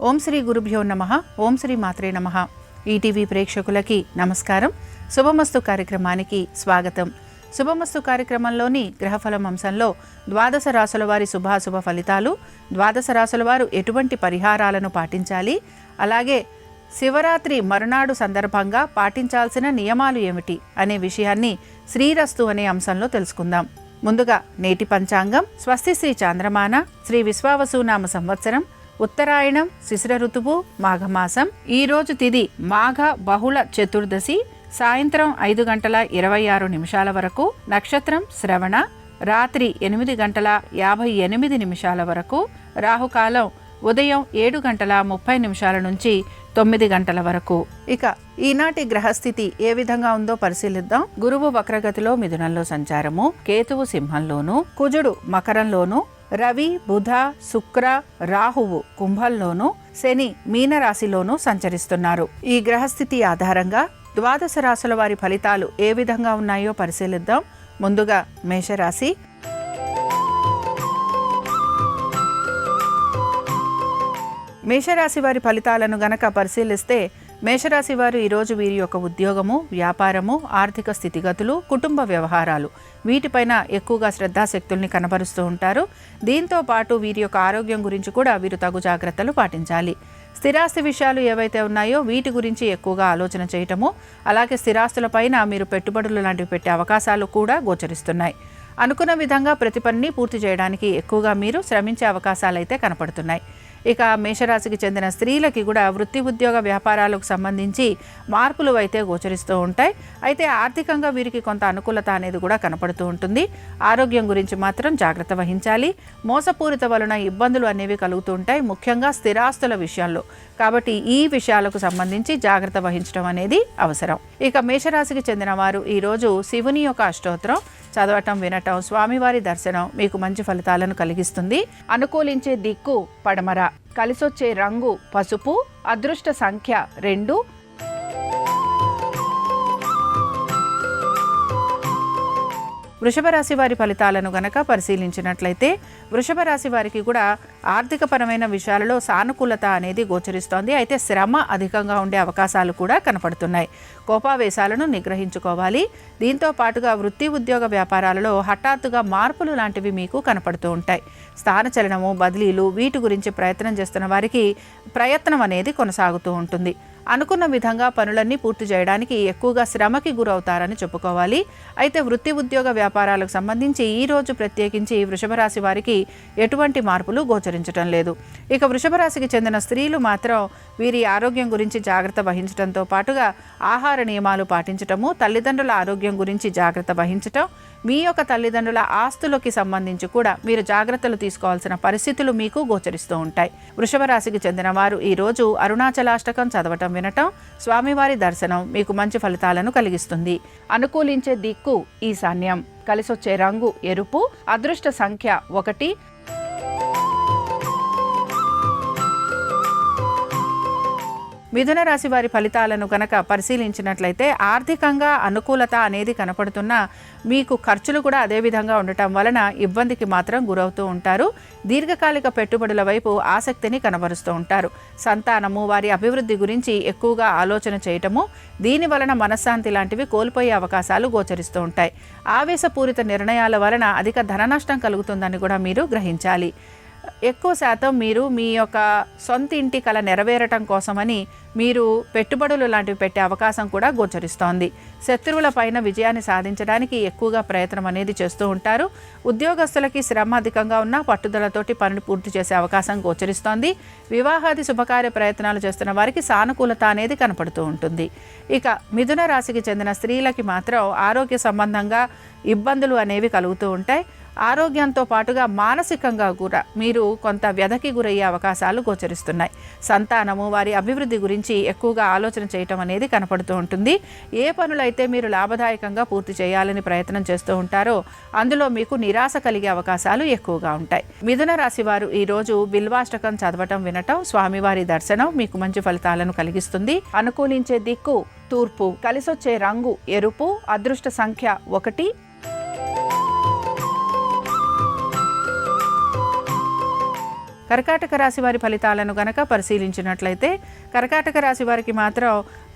ఓం శ్రీ గురుభ్యో నమః. ఓం శ్రీ మాత్రే నమః. ఈటీవీ ప్రేక్షకులకి నమస్కారం. శుభమస్తు కార్యక్రమానికి స్వాగతం. శుభమస్తు కార్యక్రమంలోని గ్రహఫలం అంశంలో ద్వాదశ రాశుల వారి శుభాశుభ ఫలితాలు, ద్వాదశ రాశుల వారు ఎటువంటి పరిహారాలను పాటించాలి, అలాగే శివరాత్రి మరునాడు సందర్భంగా పాటించాల్సిన నియమాలు ఏమిటి అనే విషయాన్ని శ్రీరస్తు అనే అంశంలో తెలుసుకుందాం. ముందుగా నేటి పంచాంగం. స్వస్తి శ్రీ చాంద్రమాన శ్రీ విశ్వావసునామ సంవత్సరం, ఉత్తరాయణం, శిశిర ఋతువు, మాఘమాసం. ఈరోజు తిథి మాఘ బహుళ చతుర్దశి, సాయంత్రం 5:26 వరకు. నక్షత్రం శ్రవణ, రాత్రి 8:58 వరకు. రాహుకాలం ఉదయం 7:30 నుంచి 9 వరకు. ఇక ఈనాటి గ్రహస్థితి ఏ విధంగా ఉందో పరిశీలిద్దాం. గురువు వక్రగతిలో మిథునంలో సంచారము, కేతువు సింహంలోను, కుజుడు మకరంలోను, రవి, బుధ, శుక్ర, రాహువు కుంభంలోను, శని మీనరాశిలోను సంచరిస్తున్నారు. ఈ గ్రహస్థితి ఆధారంగా ద్వాదశ రాశుల వారి ఫలితాలు ఏ విధంగా ఉన్నాయో పరిశీలిద్దాం. ముందుగా మేషరాశి. మేషరాశి వారి ఫలితాలను గనక పరిశీలిస్తే, మేషరాశి వారు ఈరోజు వీరి యొక్క ఉద్యోగము, వ్యాపారము, ఆర్థిక స్థితిగతులు, కుటుంబ వ్యవహారాలు వీటిపైన ఎక్కువగా శ్రద్ధాశక్తుల్ని కనబరుస్తూ ఉంటారు. దీంతో పాటు వీరి యొక్క ఆరోగ్యం గురించి కూడా వీరు తగు జాగ్రత్తలు పాటించాలి. స్థిరాస్తి విషయాలు ఏవైతే ఉన్నాయో వీటి గురించి ఎక్కువగా ఆలోచన చేయటము, అలాగే స్థిరాస్తులపైన మీరు పెట్టుబడులు లాంటివి పెట్టే అవకాశాలు కూడా గోచరిస్తున్నాయి. అనుకున్న విధంగా ప్రతి పనిని పూర్తి చేయడానికి ఎక్కువగా మీరు శ్రమించే అవకాశాలు అయితే కనపడుతున్నాయి. ఇక మేషరాశికి చెందిన స్త్రీలకి కూడా వృత్తి, ఉద్యోగ, వ్యాపారాలకు సంబంధించి మార్పులు అయితే గోచరిస్తూ ఉంటాయి. అయితే ఆర్థికంగా వీరికి కొంత అనుకూలత అనేది కూడా కనపడుతూ ఉంటుంది. ఆరోగ్యం గురించి మాత్రం జాగ్రత్త వహించాలి. మోసపూరిత వలన ఇబ్బందులు అనేవి కలుగుతూ ఉంటాయి, ముఖ్యంగా స్థిరాస్తుల విషయంలో. కాబట్టి ఈ విషయాలకు సంబంధించి జాగ్రత్త వహించడం అనేది అవసరం. ఇక మేషరాశికి చెందిన వారు ఈరోజు శివుని యొక్క అష్టోత్తరం చదవటం, వినటం, స్వామివారి దర్శనం మీకు మంచి ఫలితాలను కలిగిస్తుంది. అనుకూలించే దిక్కు పడమర, కలిసొచ్చే రంగు పసుపు, అదృష్ట సంఖ్య 2. వృషభ రాశి వారి ఫలితాలను గనక పరిశీలించినట్లయితే, వృషభ రాశి వారికి కూడా ఆర్థికపరమైన విషయాలలో సానుకూలత అనేది గోచరిస్తోంది. అయితే శ్రమ అధికంగా ఉండే అవకాశాలు కూడా కనపడుతున్నాయి. కోపావేశాలను నిగ్రహించుకోవాలి. దీంతో పాటుగా వృత్తి, ఉద్యోగ, వ్యాపారాలలో హఠాత్తుగా మార్పులు లాంటివి మీకు కనపడుతూ ఉంటాయి. స్థానచలనము, బదిలీలు వీటి గురించి ప్రయత్నం చేస్తున్న వారికి ప్రయత్నం అనేది కొనసాగుతూ ఉంటుంది. అనుకున్న విధంగా పనులన్నీ పూర్తి చేయడానికి ఎక్కువగా శ్రమకి గురవుతారని చెప్పుకోవాలి. అయితే వృత్తి, ఉద్యోగ, వ్యాపారాలకు సంబంధించి ఈరోజు ప్రత్యేకించి వృషభ రాశి వారికి ఎటువంటి మార్పులు గోచరించడం లేదు. ఇక వృషభ రాశికి చెందిన స్త్రీలు మాత్రం వీరి ఆరోగ్యం గురించి జాగ్రత్త వహించడంతో పాటుగా ఆహార నియమాలు పాటించటము, తల్లిదండ్రుల ఆరోగ్యం గురించి జాగ్రత్త వహించటం, మీ యొక్క తల్లిదండ్రుల ఆస్తులకి సంబంధించి కూడా మీరు జాగ్రత్తలు తీసుకోవాల్సిన పరిస్థితులు మీకు గోచరిస్తూ ఉంటాయి. వృషభ రాశికి చెందిన వారు ఈరోజు అరుణాచలాష్టకం చదవటం, వినటం, స్వామివారి దర్శనం మీకు మంచి ఫలితాలను కలిగిస్తుంది. అనుకూలించే దిక్కు ఈశాన్యం, కలిసొచ్చే రంగు ఎరుపు, అదృష్ట సంఖ్య 1. మిథున రాశి వారి ఫలితాలను కనుక పరిశీలించినట్లయితే, ఆర్థికంగా అనుకూలత అనేది కనపడుతున్నా మీకు ఖర్చులు కూడా అదే విధంగా ఉండటం వలన ఇబ్బందికి మాత్రం గురవుతూ ఉంటారు. దీర్ఘకాలిక పెట్టుబడుల వైపు ఆసక్తిని కనబరుస్తూ ఉంటారు. సంతానము, వారి అభివృద్ధి గురించి ఎక్కువగా ఆలోచన చేయటము, దీని వలన మనశ్శాంతి లాంటివి కోల్పోయే అవకాశాలు గోచరిస్తూ ఉంటాయి. ఆవేశపూరిత నిర్ణయాల వలన అధిక ధన నష్టం కలుగుతుందని కూడా మీరు గ్రహించాలి. ఎక్కువ శాతం మీరు మీ యొక్క సొంత ఇంటి కల నెరవేరటం కోసమని మీరు పెట్టుబడులు లాంటివి పెట్టే అవకాశం కూడా గోచరిస్తోంది. శత్రువుల పైన విజయాన్ని సాధించడానికి ఎక్కువగా ప్రయత్నం అనేది చేస్తూ ఉంటారు. ఉద్యోగస్తులకి శ్రమ అధికంగా ఉన్న పట్టుదలతోటి పనులు పూర్తి చేసే అవకాశం గోచరిస్తోంది. వివాహాది శుభకార్య ప్రయత్నాలు చేస్తున్న వారికి సానుకూలత అనేది కనపడుతూ ఉంటుంది. ఇక మిథున రాశికి చెందిన స్త్రీలకి మాత్రం ఆరోగ్య సంబంధంగా ఇబ్బందులు అనేవి కలుగుతూ ఉంటాయి. ఆరోగ్యంతో పాటుగా మానసికంగా కూడా మీరు కొంత వ్యధకి గురయ్యే అవకాశాలు గోచరిస్తున్నాయి. సంతానము, వారి అభివృద్ధి గురించి ఎక్కువగా ఆలోచన చేయటం అనేది కనపడుతూ ఉంటుంది. ఏ పనులైతే మీరు లాభదాయకంగా పూర్తి చేయాలని ప్రయత్నం చేస్తూ ఉంటారో అందులో మీకు నిరాశ కలిగే అవకాశాలు ఎక్కువగా ఉంటాయి. మిథున రాశి వారు ఈరోజు బిల్వాష్టకం చదవటం, వినటం, స్వామివారి దర్శనం మీకు మంచి ఫలితాలను కలిగిస్తుంది. అనుకూలించే దిక్కు తూర్పు, కలిసొచ్చే రంగు ఎరుపు, అదృష్ట సంఖ్య 1. కర్కాటక రాశి వారి ఫలితాలను గనక పరిశీలించినట్లయితే కర్కాటక రాశి వారికి మాత్రం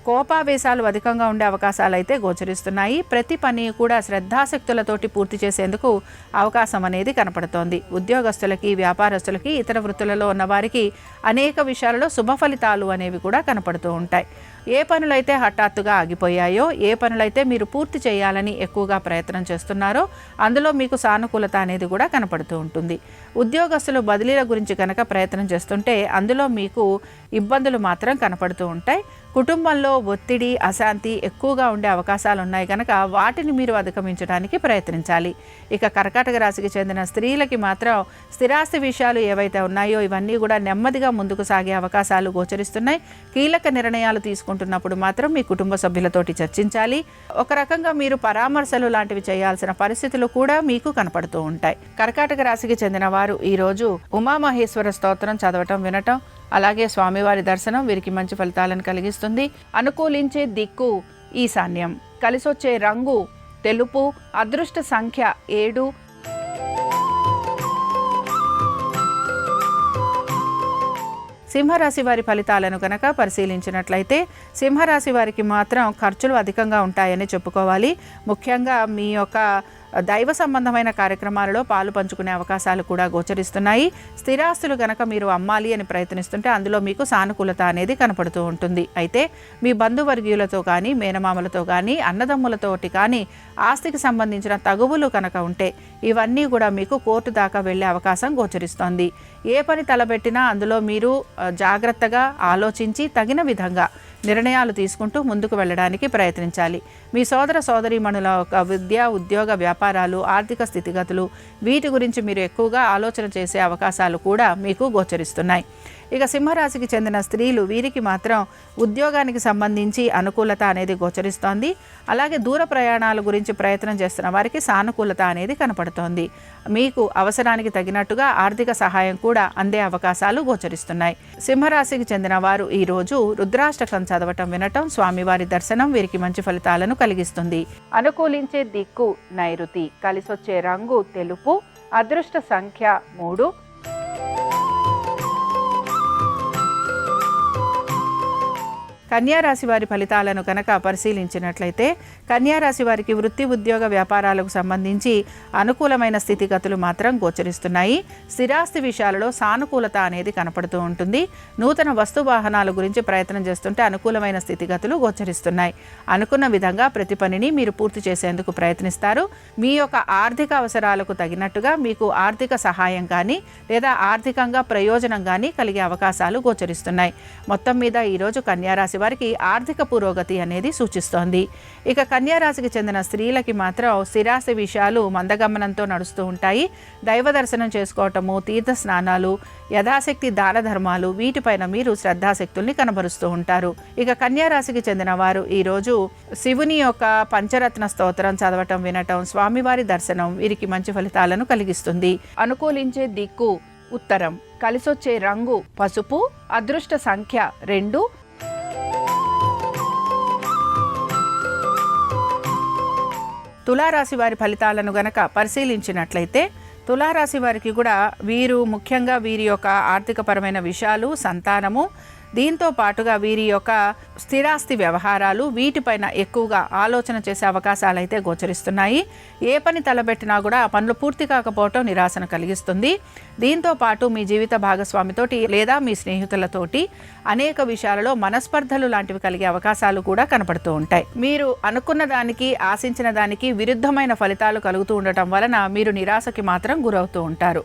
కోపావేశాలు అధికంగా ఉండే అవకాశాలు అయితే గోచరిస్తున్నాయి. ప్రతి పని కూడా శ్రద్ధాశక్తులతోటి పూర్తి చేసేందుకు అవకాశం అనేది కనపడుతోంది. ఉద్యోగస్తులకి, వ్యాపారస్తులకి, ఇతర వృత్తులలో ఉన్న వారికి అనేక విషయాలలో శుభ ఫలితాలు అనేవి కూడా కనపడుతూ ఉంటాయి. ఏ పనులైతే హఠాత్తుగా ఆగిపోయాయో, ఏ పనులైతే మీరు పూర్తి చేయాలని ఎక్కువగా ప్రయత్నం చేస్తున్నారో అందులో మీకు సానుకూలత అనేది కూడా కనపడుతూ ఉంటుంది. ఉద్యోగస్తులు బదిలీల గురించి కనుక ప్రయత్నం చేస్తుంటే అందులో మీకు ఇబ్బందులు మాత్రం కనపడుతూ ఉంటాయి. కుటుంబంలో ఒత్తిడి, అశాంతి ఎక్కువగా ఉండే అవకాశాలు ఉన్నాయి కనుక వాటిని మీరు అధిగమించడానికి ప్రయత్నించాలి. ఇక కర్కాటక రాశికి చెందిన స్త్రీలకి మాత్రం స్థిరాస్తి విషయాలు ఏవైతే ఉన్నాయో ఇవన్నీ కూడా నెమ్మదిగా ముందుకు సాగే అవకాశాలు గోచరిస్తున్నాయి. కీలక నిర్ణయాలు తీసుకుంటున్నప్పుడు మాత్రం మీ కుటుంబ సభ్యులతోటి చర్చించాలి. ఒక రకంగా మీరు పరామర్శలు లాంటివి చేయాల్సిన పరిస్థితులు కూడా మీకు కనపడుతూ ఉంటాయి. కర్కాటక రాశికి చెందిన వారు ఈరోజు ఉమామహేశ్వర స్తోత్రం చదవటం, వినటం, అలాగే స్వామివారి దర్శనం వీరికి మంచి ఫలితాలను కలిగిస్తుంది. అనుకూలించే దిక్కు ఈశాన్యం, కలిసొచ్చే రంగు తెలుపు, అదృష్ట సంఖ్య 7. సింహరాశి వారి ఫలితాలను కనుక పరిశీలించినట్లయితే సింహరాశి వారికి మాత్రం ఖర్చులు అధికంగా ఉంటాయని చెప్పుకోవాలి. ముఖ్యంగా మీ యొక్క దైవ సంబంధమైన కార్యక్రమాలలో పాలు పంచుకునే అవకాశాలు కూడా గోచరిస్తున్నాయి. స్థిరాస్తులు గనక మీరు అమ్మాలి అని ప్రయత్నిస్తుంటే అందులో మీకు సానుకూలత అనేది కనపడుతూ ఉంటుంది. అయితే మీ బంధువర్గీయులతో కానీ, మేనమామలతో కానీ, అన్నదమ్ములతోటి కానీ ఆస్తికి సంబంధించిన తగువులు కనుక ఉంటే ఇవన్నీ కూడా మీకు కోర్టు దాకా వెళ్ళే అవకాశం గోచరిస్తోంది. ఏ పని తలబెట్టినా అందులో మీరు జాగ్రత్తగా ఆలోచించి తగిన విధంగా నిర్ణయాలు తీసుకుంటూ ముందుకు వెళ్ళడానికి ప్రయత్నించాలి. మీ సోదర సోదరీమణుల విద్య, ఉద్యోగ, వ్యాపారాలు, ఆర్థిక స్థితిగతులు వీటి గురించి మీరు ఎక్కువగా ఆలోచన చేసే అవకాశాలు కూడా మీకు గోచరిస్తున్నాయి. ఇక సింహరాశికి చెందిన స్త్రీలు వీరికి మాత్రం ఉద్యోగానికి సంబంధించి అనుకూలత అనేది గోచరిస్తోంది. అలాగే దూర ప్రయాణాల గురించి ప్రయత్నం చేస్తున్న వారికి సానుకూలత అనేది కనపడుతోంది. మీకు అవసరానికి తగినట్టుగా ఆర్థిక సహాయం కూడా అందే అవకాశాలు గోచరిస్తున్నాయి. సింహరాశికి చెందిన వారు ఈరోజు రుద్రాష్టకం చదవటం, వినటం, స్వామివారి దర్శనం వీరికి మంచి ఫలితాలను కలిగిస్తుంది. అనుకూలించే దిక్కు నైరుతి, కలిసొచ్చే రంగు తెలుపు, అదృష్ట సంఖ్య 3. కన్యారాశి వారి ఫలితాలను కనుక పరిశీలించినట్లయితే కన్యారాశి వారికి వృత్తి, ఉద్యోగ, వ్యాపారాలకు సంబంధించి అనుకూలమైన స్థితిగతులు మాత్రం గోచరిస్తున్నాయి. స్థిరాస్తి విషయాలలో సానుకూలత అనేది కనపడుతూ ఉంటుంది. నూతన వస్తు వాహనాల గురించి ప్రయత్నం చేస్తుంటే అనుకూలమైన స్థితిగతులు గోచరిస్తున్నాయి. అనుకున్న విధంగా ప్రతి పనిని మీరు పూర్తి చేసేందుకు ప్రయత్నిస్తారు. మీ యొక్క ఆర్థిక అవసరాలకు తగినట్టుగా మీకు ఆర్థిక సహాయం కానీ లేదా ఆర్థికంగా ప్రయోజనం కానీ కలిగే అవకాశాలు గోచరిస్తున్నాయి. మొత్తం మీద ఈరోజు కన్యారాశి వారికి ఆర్థిక పురోగతి అనేది సూచిస్తోంది. ఇక కన్యారాశికి చెందిన స్త్రీలకి మాత్రం స్థిరాస్తి విషయాలు మందగమనంతో నడుస్తూ ఉంటాయి. దైవ దర్శనం చేసుకోవటము, తీర్థ స్నానాలు, యథాశక్తి దాన ధర్మాలు వీటిపైన మీరు శ్రద్ధాశక్తుల్ని కనబరుస్తూ ఉంటారు. ఇక కన్యారాశికి చెందిన వారు ఈరోజు శివుని యొక్క పంచరత్న స్తోత్రం చదవటం, వినటం, స్వామివారి దర్శనం వీరికి మంచి ఫలితాలను కలిగిస్తుంది. అనుకూలించే దిక్కు ఉత్తరం, కలిసొచ్చే రంగు పసుపు, అదృష్ట సంఖ్య 2. తులారాశి వారి ఫలితాలను గనక పరిశీలించినట్లయితే తులారాశి వారికి కూడా వీరు ముఖ్యంగా వీరి యొక్క ఆర్థికపరమైన విషయాలు, సంతానము, దీంతో పాటుగా వీరి యొక్క స్థిరాస్తి వ్యవహారాలు వీటిపైన ఎక్కువగా ఆలోచన చేసే అవకాశాలు అయితే గోచరిస్తున్నాయి. ఏ పని తలబెట్టినా కూడా ఆ పనులు పూర్తి కాకపోవటం నిరాశను కలిగిస్తుంది. దీంతో పాటు మీ జీవిత భాగస్వామితోటి లేదా మీ స్నేహితులతోటి అనేక విషయాలలో మనస్పర్ధలు లాంటివి కలిగే అవకాశాలు కూడా కనపడుతూ ఉంటాయి. మీరు అనుకున్న దానికి, ఆశించిన దానికి విరుద్ధమైన ఫలితాలు కలుగుతూ ఉండటం వలన మీరు నిరాశకి మాత్రం గురవుతూ ఉంటారు.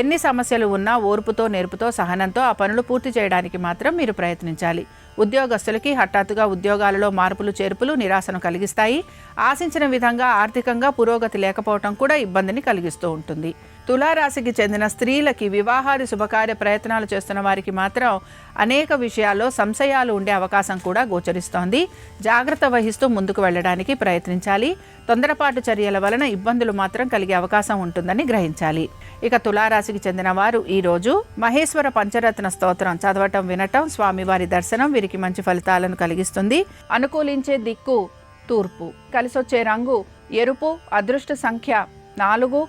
ఎన్ని సమస్యలు ఉన్నా ఓర్పుతో, నేర్పుతో, సహనంతో ఆ పనులు పూర్తి చేయడానికి మాత్రం మీరు ప్రయత్నించాలి. ఉద్యోగస్తులకి హఠాత్తుగా ఉద్యోగాలలో మార్పులు, చేర్పులు నిరాశను కలిగిస్తాయి. ఆశించిన విధంగా ఆర్థికంగా పురోగతి లేకపోవటం కూడా ఇబ్బందిని కలిగిస్తూ ఉంటుంది. తులారాశికి చెందిన స్త్రీలకి వివాహాది శుభకార్య ప్రయత్నాలు చేస్తున్న వారికి మాత్రం అనేక విషయాల్లో సంశయాలు ఉండే అవకాశం కూడా గోచరిస్తోంది. జాగ్రత్త వహిస్తూ ముందుకు వెళ్ళడానికి ప్రయత్నించాలి. తొందరపాటు చర్యల వలన ఇబ్బందులు మాత్రం కలిగే అవకాశం ఉంటుందని గ్రహించాలి. ఇక తులారాశికి చెందిన వారు ఈరోజు మహేశ్వర పంచరత్న స్తోత్రం చదవటం, వినటం, స్వామివారి దర్శనం వీరికి మంచి ఫలితాలను కలిగిస్తుంది. అనుకూలించే దిక్కు తూర్పు, కలిసొచ్చే రంగు ఎరుపు, అదృష్ట సంఖ్య 4.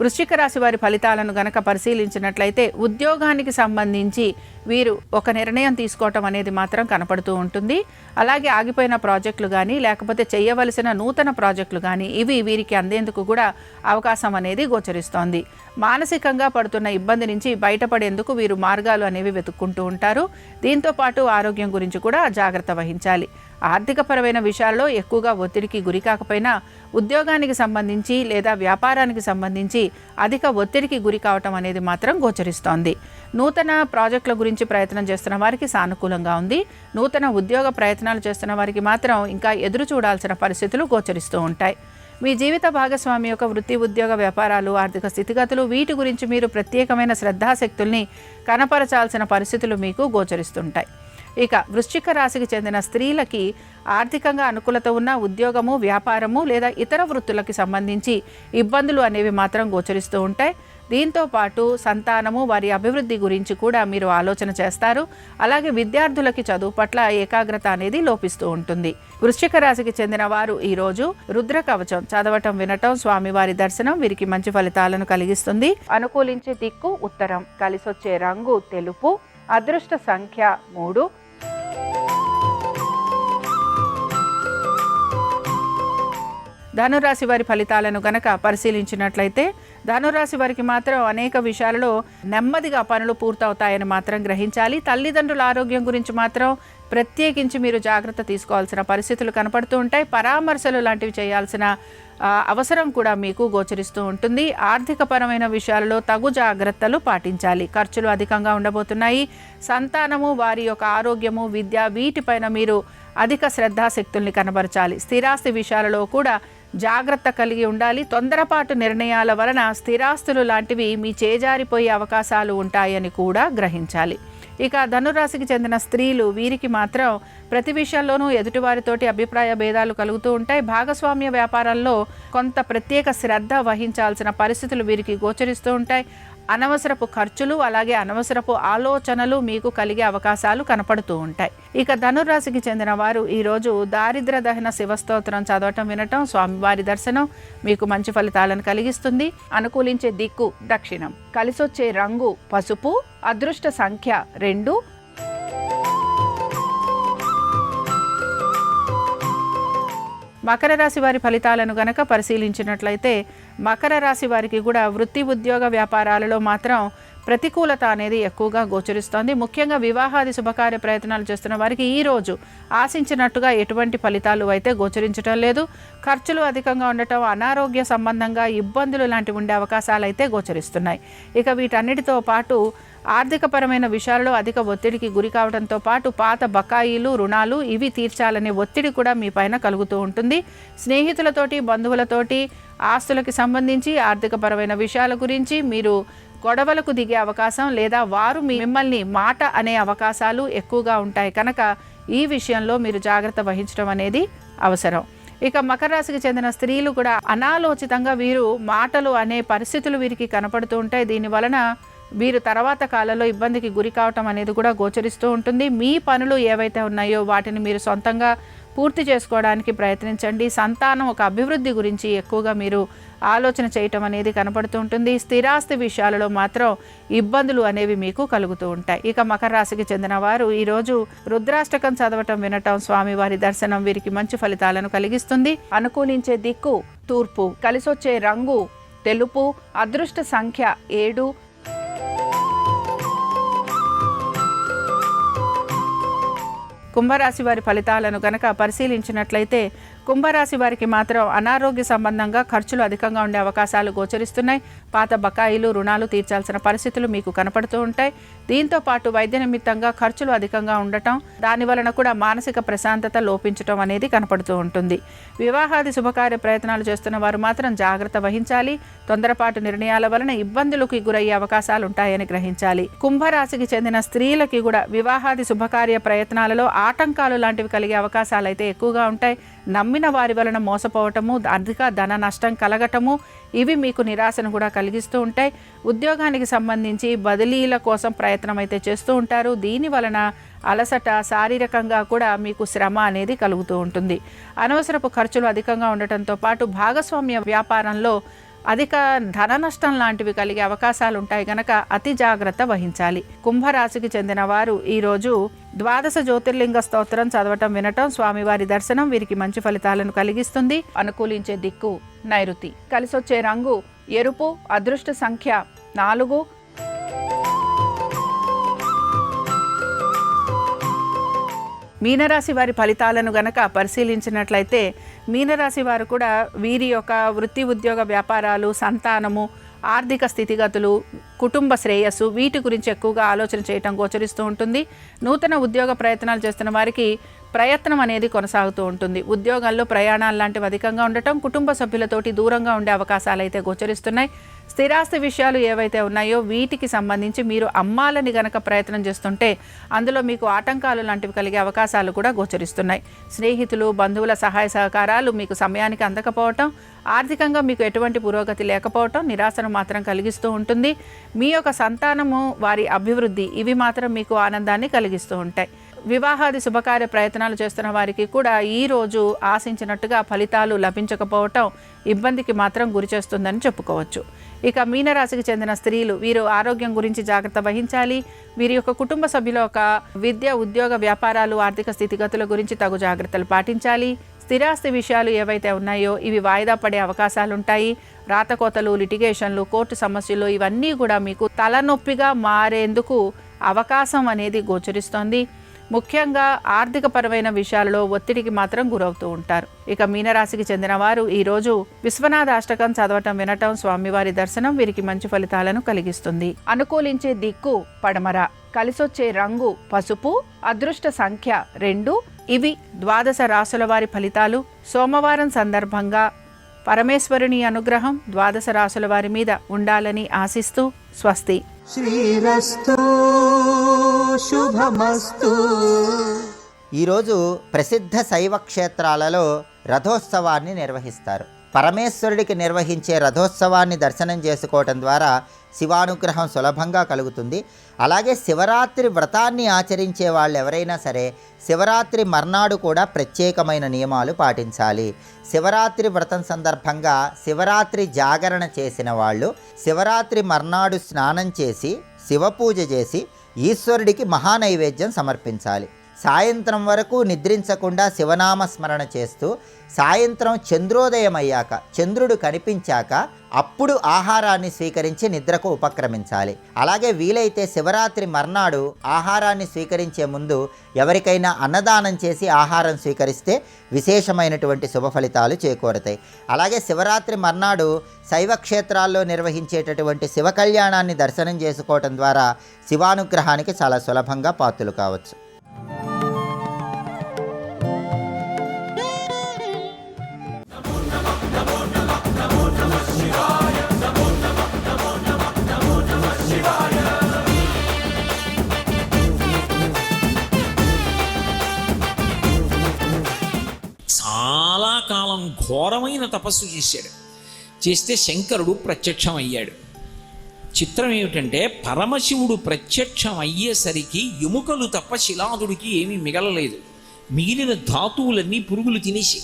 వృశ్చిక రాశి వారి ఫలితాలను గనక పరిశీలించినట్లయితే ఉద్యోగానికి సంబంధించి వీరు ఒక నిర్ణయం తీసుకోవటం అనేది మాత్రం కనపడుతూ ఉంటుంది. అలాగే ఆగిపోయిన ప్రాజెక్టులు కానీ లేకపోతే చేయవలసిన నూతన ప్రాజెక్టులు కానీ ఇవి వీరికి అందేందుకు కూడా అవకాశం అనేది గోచరిస్తోంది. మానసికంగా పడుతున్న ఇబ్బంది నుంచి బయటపడేందుకు వీరు మార్గాలు అనేవి వెతుక్కుంటూ ఉంటారు. దీంతో పాటు ఆరోగ్యం గురించి కూడా జాగ్రత్త వహించాలి. ఆర్థికపరమైన విషయాల్లో ఎక్కువగా ఒత్తిడికి గురి కాకపోయినా ఉద్యోగానికి సంబంధించి లేదా వ్యాపారానికి సంబంధించి అధిక ఒత్తిడికి గురి కావటం అనేది మాత్రం గోచరిస్తోంది. నూతన ప్రాజెక్టుల గురించి ప్రయత్నం చేస్తున్న వారికి సానుకూలంగా ఉంది. నూతన ఉద్యోగ ప్రయత్నాలు చేస్తున్న వారికి మాత్రం ఇంకా ఎదురు చూడాల్సిన పరిస్థితులు గోచరిస్తూ ఉంటాయి. మీ జీవిత భాగస్వామి యొక్క వృత్తి, ఉద్యోగ, వ్యాపారాలు, ఆర్థిక స్థితిగతులు వీటి గురించి మీరు ప్రత్యేకమైన శ్రద్ధాశక్తుల్ని కనపరచాల్సిన పరిస్థితులు మీకు గోచరిస్తుంటాయి. ఇక వృశ్చిక రాశికి చెందిన స్త్రీలకి ఆర్థికంగా అనుకూలత ఉన్న ఉద్యోగము, వ్యాపారము లేదా ఇతర వృత్తులకి సంబంధించి ఇబ్బందులు అనేవి మాత్రం గోచరిస్తూ ఉంటాయి. దీంతో పాటు సంతానము, వారి అభివృద్ధి గురించి కూడా మీరు ఆలోచన చేస్తారు. అలాగే విద్యార్థులకి చదువు పట్ల ఏకాగ్రత అనేది లోపిస్తూ ఉంటుంది. వృశ్చిక రాశికి చెందిన వారు ఈరోజు రుద్ర కవచం చదవటం, వినటం, స్వామివారి దర్శనం వీరికి మంచి ఫలితాలను కలిగిస్తుంది. అనుకూలించే దిక్కు ఉత్తరం, కలిసొచ్చే రంగు తెలుపు, అదృష్ట సంఖ్య 3. ధనురాశి వారి ఫలితాలను గనక పరిశీలించినట్లయితే ధనురాశి వారికి మాత్రం అనేక విషయాలలో నెమ్మదిగా పనులు పూర్తవుతాయని మాత్రం గ్రహించాలి. తల్లిదండ్రుల ఆరోగ్యం గురించి మాత్రం ప్రత్యేకించి మీరు జాగ్రత్త తీసుకోవాల్సిన పరిస్థితులు కనపడుతూ ఉంటాయి. పరామర్శలు లాంటివి చేయాల్సిన అవసరం కూడా మీకు గోచరిస్తూ ఉంటుంది. ఆర్థికపరమైన విషయాలలో తగు జాగ్రత్తలు పాటించాలి. ఖర్చులు అధికంగా ఉండబోతున్నాయి. సంతానము, వారి యొక్క ఆరోగ్యము, విద్య వీటిపైన మీరు అధిక శ్రద్ధాశక్తుల్ని కనబరచాలి. స్థిరాస్తి విషయాలలో కూడా జాగ్రత్త కలిగి ఉండాలి. తొందరపాటు నిర్ణయాల వలన స్థిరాస్తులు లాంటివి మీ చేజారిపోయే అవకాశాలు ఉంటాయని కూడా గ్రహించాలి. ఇక ధనురాశికి చెందిన స్త్రీలు వీరికి మాత్రం ప్రతి విషయంలోనూ ఎదుటివారితోటి అభిప్రాయ భేదాలు కలుగుతూ ఉంటాయి. భాగస్వామ్య వ్యాపారాల్లో కొంత ప్రత్యేక శ్రద్ధ వహించాల్సిన పరిస్థితులు వీరికి గోచరిస్తూ ఉంటాయి. అనవసరపు ఖర్చులు, అలాగే అనవసరపు ఆలోచనలు మీకు కలిగే అవకాశాలు కనపడుతూ ఉంటాయి. ఇక ధనురాశికి చెందిన వారు ఈరోజు దారిద్ర దహన శివస్తోత్రం చదవటం, వినటం, స్వామివారి దర్శనం మీకు మంచి ఫలితాలను కలిగిస్తుంది. అనుకూలించే దిక్కు దక్షిణం, కలిసొచ్చే రంగు పసుపు, అదృష్ట సంఖ్య 2. మకర రాశి వారి ఫలితాలను గనక పరిశీలించినట్లయితే మకర రాశి వారికి కూడా వృత్తి, ఉద్యోగ, వ్యాపారాలలో మాత్రం ప్రతికూలత అనేది ఎక్కువగా గోచరిస్తోంది. ముఖ్యంగా వివాహాది శుభకార్య ప్రయత్నాలు చేస్తున్న వారికి ఈరోజు ఆశించినట్టుగా ఎటువంటి ఫలితాలు అయితే గోచరించడం లేదు. ఖర్చులు అధికంగా ఉండటం, అనారోగ్య సంబంధంగా ఇబ్బందులు లాంటివి ఉండే అవకాశాలు అయితే గోచరిస్తున్నాయి. ఇక వీటన్నిటితో పాటు ఆర్థికపరమైన విషయాల్లో అధిక ఒత్తిడికి గురి కావడంతో పాటు పాత బకాయిలు, రుణాలు ఇవి తీర్చాలనే ఒత్తిడి కూడా మీ పైన కలుగుతూ ఉంటుంది. స్నేహితులతోటి, బంధువులతోటి ఆస్తులకి సంబంధించి ఆర్థికపరమైన విషయాల గురించి మీరు గొడవలకు దిగే అవకాశం లేదా వారు మిమ్మల్ని మాట అనే అవకాశాలు ఎక్కువగా ఉంటాయి. కనుక ఈ విషయంలో మీరు జాగ్రత్త వహించడం అనేది అవసరం. ఇక మకర రాశికి చెందిన స్త్రీలు కూడా అనాలోచితంగా వీరు మాటలు అనే పరిస్థితులు వీరికి కనపడుతూ ఉంటాయి. దీని వలన వీరు తర్వాత కాలంలో ఇబ్బందికి గురి కావటం అనేది కూడా గోచరిస్తూ ఉంటుంది. మీ పనులు ఏవైతే ఉన్నాయో వాటిని మీరు సొంతంగా పూర్తి చేసుకోవడానికి ప్రయత్నించండి. సంతానం ఒక అభివృద్ధి గురించి ఎక్కువగా మీరు ఆలోచన చేయటం అనేది కనపడుతూ ఉంటుంది. స్థిరాస్తి విషయాలలో మాత్రం ఇబ్బందులు అనేవి మీకు కలుగుతూ ఉంటాయి. ఇక మకర రాశికి చెందిన వారు ఈరోజు రుద్రాష్టకం చదవటం, వినటం, స్వామివారి దర్శనం వీరికి మంచి ఫలితాలను కలిగిస్తుంది. అనుకూలించే దిక్కు తూర్పు, కలిసొచ్చే రంగు తెలుపు, అదృష్ట సంఖ్య 7. కుంభరాశి వారి ఫలితాలను గనక పరిశీలించినట్లయితే కుంభరాశి వారికి మాత్రం అనారోగ్య సంబంధంగా ఖర్చులు అధికంగా ఉండే అవకాశాలు గోచరిస్తున్నాయి. పాత బకాయిలు, రుణాలు తీర్చాల్సిన పరిస్థితులు మీకు కనపడుతూ ఉంటాయి. దీంతో పాటు వైద్య నిమిత్తంగా ఖర్చులు అధికంగా ఉండటం, దాని వలన కూడా మానసిక ప్రశాంతత లోపించటం అనేది కనపడుతూ ఉంటుంది. వివాహాది శుభకార్య ప్రయత్నాలు చేస్తున్న వారు మాత్రం జాగ్రత్త వహించాలి. తొందరపాటు నిర్ణయాల వలన ఇబ్బందులకు గురయ్యే అవకాశాలు ఉంటాయని గ్రహించాలి. కుంభరాశికి చెందిన స్త్రీలకి కూడా వివాహాది శుభకార్య ప్రయత్నాలలో ఆటంకాలు లాంటివి కలిగే అవకాశాలు అయితే ఎక్కువగా ఉంటాయి. నమ్మిన వారి వలన మోసపోవటము, అధిక ధన నష్టం కలగటము ఇవి మీకు నిరాశను కూడా కలిగిస్తూ ఉంటాయి. ఉద్యోగానికి సంబంధించి బదిలీల కోసం ప్రయత్నం అయితే చేస్తూ ఉంటారు. దీని వలన అలసట, శారీరకంగా కూడా మీకు శ్రమ అనేది కలుగుతూ ఉంటుంది. అనవసరపు ఖర్చులు అధికంగా ఉండటంతో పాటు భాగస్వామ్య వ్యాపారంలో అధిక ధన నష్టం లాంటివి కలిగే అవకాశాలు ఉంటాయి కనుక అతి జాగ్రత్త వహించాలి. కుంభరాశికి చెందిన వారు ఈరోజు 12 జ్యోతిర్లింగ స్తోత్రం చదవటం, వినటం, స్వామివారి దర్శనం వీరికి మంచి ఫలితాలను కలిగిస్తుంది. అనుకూలించే దిక్కు నైరుతి. కలిసొచ్చే రంగు ఎరుపు. అదృష్ట సంఖ్య 4. మీనరాశి వారి ఫలితాలను గనక పరిశీలించినట్లయితే మీనరాశి వారు కూడా వీరి యొక్క వృత్తి, ఉద్యోగ, వ్యాపారాలు, సంతానము, ఆర్థిక స్థితిగతులు, కుటుంబ శ్రేయస్సు వీటి గురించి ఎక్కువగా ఆలోచన చేయటం గోచరిస్తూ ఉంటుంది. నూతన ఉద్యోగ ప్రయత్నాలు చేస్తున్న వారికి ప్రయత్నం అనేది కొనసాగుతూ ఉంటుంది. ఉద్యోగాల్లో ప్రయాణాలు లాంటివి అధికంగా ఉండటం, కుటుంబ సభ్యులతోటి దూరంగా ఉండే అవకాశాలు అయితే గోచరిస్తున్నాయి. స్థిరాస్తి విషయాలు ఏవైతే ఉన్నాయో వీటికి సంబంధించి మీరు అమ్మాలని గనక ప్రయత్నం చేస్తుంటే అందులో మీకు ఆటంకాలు లాంటివి కలిగే అవకాశాలు కూడా గోచరిస్తున్నాయి. స్నేహితులు, బంధువుల సహాయ సహకారాలు మీకు సమయానికి అందకపోవటం, ఆర్థికంగా మీకు ఎటువంటి పురోగతి లేకపోవటం నిరాశను మాత్రం కలిగిస్తూ ఉంటుంది. మీ యొక్క సంతానము, వారి అభివృద్ధి ఇవి మాత్రం మీకు ఆనందాన్ని కలిగిస్తూ ఉంటాయి. వివాహాది శుభకార్య ప్రయత్నాలు చేస్తున్న వారికి కూడా ఈరోజు ఆశించినట్టుగా ఫలితాలు లభించకపోవటం ఇబ్బందికి మాత్రం గురి చేస్తుందని చెప్పుకోవచ్చు. ఇక మీనరాశికి చెందిన స్త్రీలు వీరు ఆరోగ్యం గురించి జాగ్రత్త వహించాలి. వీరి యొక్క కుటుంబ సభ్యుల యొక్క విద్య, ఉద్యోగ, వ్యాపారాలు, ఆర్థిక స్థితిగతుల గురించి తగు జాగ్రత్తలు పాటించాలి. స్థిరాస్తి విషయాలు ఏవైతే ఉన్నాయో ఇవి వాయిదా పడే అవకాశాలు ఉంటాయి. రాతకోతలు, లిటిగేషన్లు, కోర్టు సమస్యలు ఇవన్నీ కూడా మీకు తలనొప్పిగా మారేందుకు అవకాశం అనేది గోచరిస్తోంది. ముఖ్యంగా ఆర్థికపరమైన విషయాలలో ఒత్తిడికి మాత్రం గురవుతూ ఉంటారు. ఇక మీనరాశికి చెందిన వారు ఈరోజు విశ్వనాథ అష్టకం చదవటం, వినటం, స్వామివారి దర్శనం వీరికి మంచి ఫలితాలను కలిగిస్తుంది. అనుకూలించే దిక్కు పడమర. కలిసొచ్చే రంగు పసుపు. అదృష్ట సంఖ్య 2. ఇవి 12 రాశుల వారి ఫలితాలు. సోమవారం సందర్భంగా పరమేశ్వరుని అనుగ్రహం 12 రాశుల వారి మీద ఉండాలని ఆశిస్తూ స్వస్తి. శ్రీరస్తు శుభమస్తు. ఈరోజు ప్రసిద్ధ శైవ క్షేత్రాలలో రథోత్సవాన్ని నిర్వహిస్తారు. పరమేశ్వరుడికి నిర్వహించే రథోత్సవాన్ని దర్శనం చేసుకోవటం ద్వారా శివానుగ్రహం సులభంగా కలుగుతుంది. అలాగే శివరాత్రి వ్రతాన్ని ఆచరించే వాళ్ళు ఎవరైనా సరే శివరాత్రి మర్నాడు కూడా ప్రత్యేకమైన నియమాలు పాటించాలి. శివరాత్రి వ్రతం సందర్భంగా శివరాత్రి జాగరణ చేసిన వాళ్ళు శివరాత్రి మర్నాడు స్నానం చేసి శివపూజ చేసి ఈశ్వరుడికి మహానైవేద్యం సమర్పించాలి. సాయంత్రం వరకు నిద్రించకుండా శివనామ స్మరణ చేస్తూ సాయంత్రం చంద్రోదయం అయ్యాక, చంద్రుడు కనిపించాక అప్పుడు ఆహారాన్ని స్వీకరించి నిద్రకు ఉపక్రమించాలి. అలాగే వీలైతే శివరాత్రి మర్నాడు ఆహారాన్ని స్వీకరించే ముందు ఎవరికైనా అన్నదానం చేసి ఆహారం స్వీకరిస్తే విశేషమైనటువంటి శుభ ఫలితాలు చేకూరతాయి. అలాగే శివరాత్రి మర్నాడు శైవ క్షేత్రాల్లో నిర్వహించేటటువంటి శివ కళ్యాణాన్ని దర్శనం చేసుకోవటం ద్వారా శివానుగ్రహానికి చాలా సులభంగా పాత్రులు కావచ్చు. చాలా కాలం ఘోరమైన తపస్సు చేస్తే శంకరుడు ప్రత్యక్షం అయ్యాడు. చిత్రం ఏమిటంటే పరమశివుడు ప్రత్యక్షం అయ్యేసరికి ఎముకలు తప్ప శిలాదుడికి ఏమీ మిగలలేదు. మిగిలిన ధాతువులన్నీ పురుగులు తినేసి,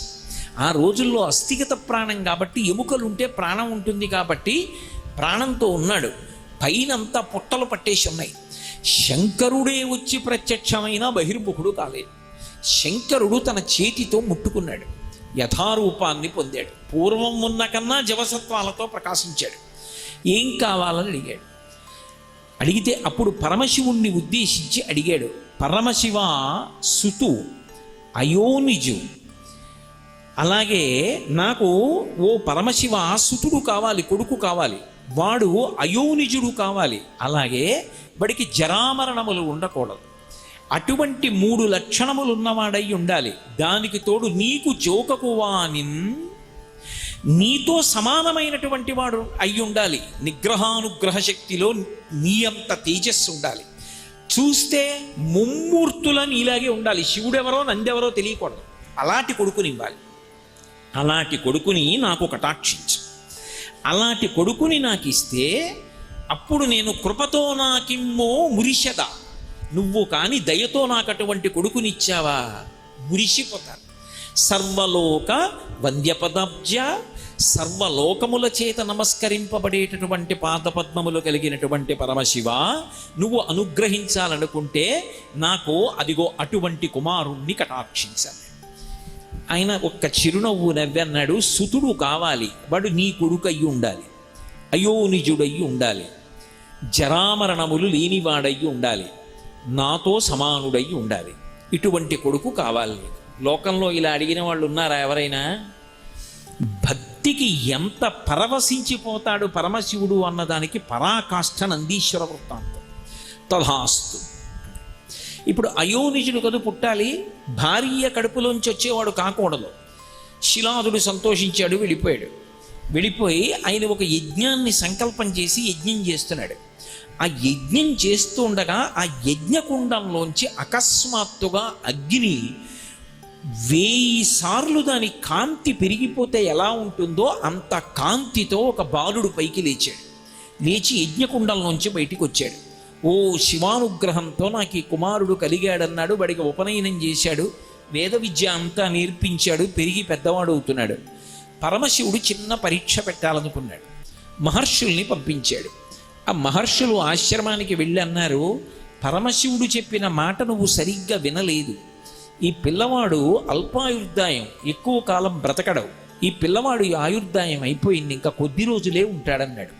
ఆ రోజుల్లో అస్థిగత ప్రాణం కాబట్టి ఎముకలుంటే ప్రాణం ఉంటుంది కాబట్టి ప్రాణంతో ఉన్నాడు. పైనంతా పొట్టలు పట్టేసి ఉన్నాయి. శంకరుడే వచ్చి ప్రత్యక్షమైన బహిర్ముఖుడు కాలేదు. శంకరుడు తన చేతితో ముట్టుకున్నాడు, యథారూపాన్ని పొందాడు. పూర్వం ఉన్న కన్నా జవసత్వాలతో ప్రకాశించాడు. ఏం కావాలని అడిగాడు. అడిగితే అప్పుడు పరమశివుణ్ణి ఉద్దేశించి అడిగాడు, పరమశివ సుతు అయోనిజు, అలాగే నాకు ఓ పరమశివ సుతుడు కావాలి, కొడుకు కావాలి, వాడు అయోనిజుడు కావాలి, అలాగే వాడికి జరామరణములు ఉండకూడదు, అటువంటి 3 లక్షణములు ఉన్నవాడై ఉండాలి. దానికి తోడు నీకు జోకకు వానిన్, నీతో సమానమైనటువంటి వాడు అయి ఉండాలి. నిగ్రహానుగ్రహ శక్తిలో నీ అంత తేజస్సు ఉండాలి. చూస్తే ముమ్మూర్తుల నీలాగే ఉండాలి. శివుడెవరో నందెవరో తెలియకూడదు. అలాంటి కొడుకుని ఇవ్వాలి. అలాంటి కొడుకుని నాకు కటాక్షించు. అలాంటి కొడుకుని నాకు ఇస్తే అప్పుడు నేను కృపతో నాకిమ్మో మురిషద, నువ్వు కానీ దయతో నాకు అటువంటి కొడుకునిచ్చావా మురిసిపోతాను. సర్వలోక వంద్యపదాబ్జ సర్వలోకముల చేత నమస్కరింపబడేటటువంటి పాదపద్మములు కలిగినటువంటి పరమశివ, నువ్వు అనుగ్రహించాలనుకుంటే నాకు అదిగో అటువంటి కుమారుణ్ణి కటాక్షించాలి. ఆయన ఒక్క చిరునవ్వు నవ్వి అన్నాడు, సుతుడు కావాలి, వాడు నీ కొడుకు అయ్యి ఉండాలి, అయోనిజుడయ్యి ఉండాలి, జరామరణములు లేనివాడయ్యి ఉండాలి, నాతో సమానుడయ్యి ఉండాలి. ఇటువంటి కొడుకు కావాలి. లోకంలో ఇలా అడిగిన వాళ్ళు ఉన్నారా ఎవరైనా? భక్తికి ఎంత పరవశించిపోతాడు పరమశివుడు అన్నదానికి పరాకాష్ఠ నందీశ్వర వృత్తాంతం. తథాస్తు. ఇప్పుడు అయోనిజుడు కదు పుట్టాలి, భార్య కడుపులోంచి వచ్చేవాడు కాకూడదు. శిలాదుడు సంతోషించాడు, వెళ్ళిపోయి ఆయన ఒక యజ్ఞాన్ని సంకల్పం చేసి యజ్ఞం చేస్తున్నాడు. ఆ యజ్ఞం చేస్తూ ఉండగా ఆ యజ్ఞకుండంలోంచి అకస్మాత్తుగా అగ్ని 1000 సార్లు దాని కాంతి పెరిగిపోతే ఎలా ఉంటుందో అంత కాంతితో ఒక బాలుడు పైకి లేచి యజ్ఞకుండంలోంచి బయటికి వచ్చాడు. ఓ శివానుగ్రహంతో నాకు ఈ కుమారుడు కలిగాడన్నాడు. వాడికి ఉపనయనం చేశాడు, వేద విద్య అంతా నేర్పించాడు, పెరిగి పెద్దవాడు అవుతున్నాడు. పరమశివుడు చిన్న పరీక్ష పెట్టాలనుకున్నాడు, మహర్షుల్ని పంపించాడు. ఆ మహర్షులు ఆశ్రమానికి వెళ్ళి అన్నారు, పరమశివుడు చెప్పిన మాట నువ్వు సరిగ్గా వినలేదు. ఈ పిల్లవాడు అల్పాయుర్దాయం, ఎక్కువ కాలం బ్రతకడవు. ఈ పిల్లవాడు ఆయుర్దాయం అయిపోయింది, ఇంకా కొద్ది రోజులే ఉంటాడన్నాడు.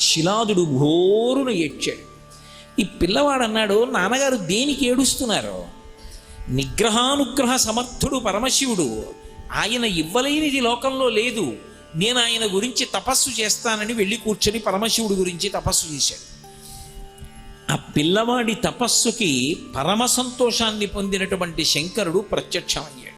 శిలాదుడు ఘోరున ఏడ్చాడు. ఈ పిల్లవాడు అన్నాడు, నాన్నగారు దేనికి ఏడుస్తున్నారు? నిగ్రహానుగ్రహ సమర్థుడు పరమశివుడు, ఆయన ఇవ్వలేనిది లోకంలో లేదు. నేను ఆయన గురించి తపస్సు చేస్తానని వెళ్ళి కూర్చొని పరమశివుడి గురించి తపస్సు చేశాడు. ఆ పిల్లవాడి తపస్సుకి పరమ సంతోషాన్ని పొందినటువంటి శంకరుడు ప్రత్యక్షమయ్యాడు.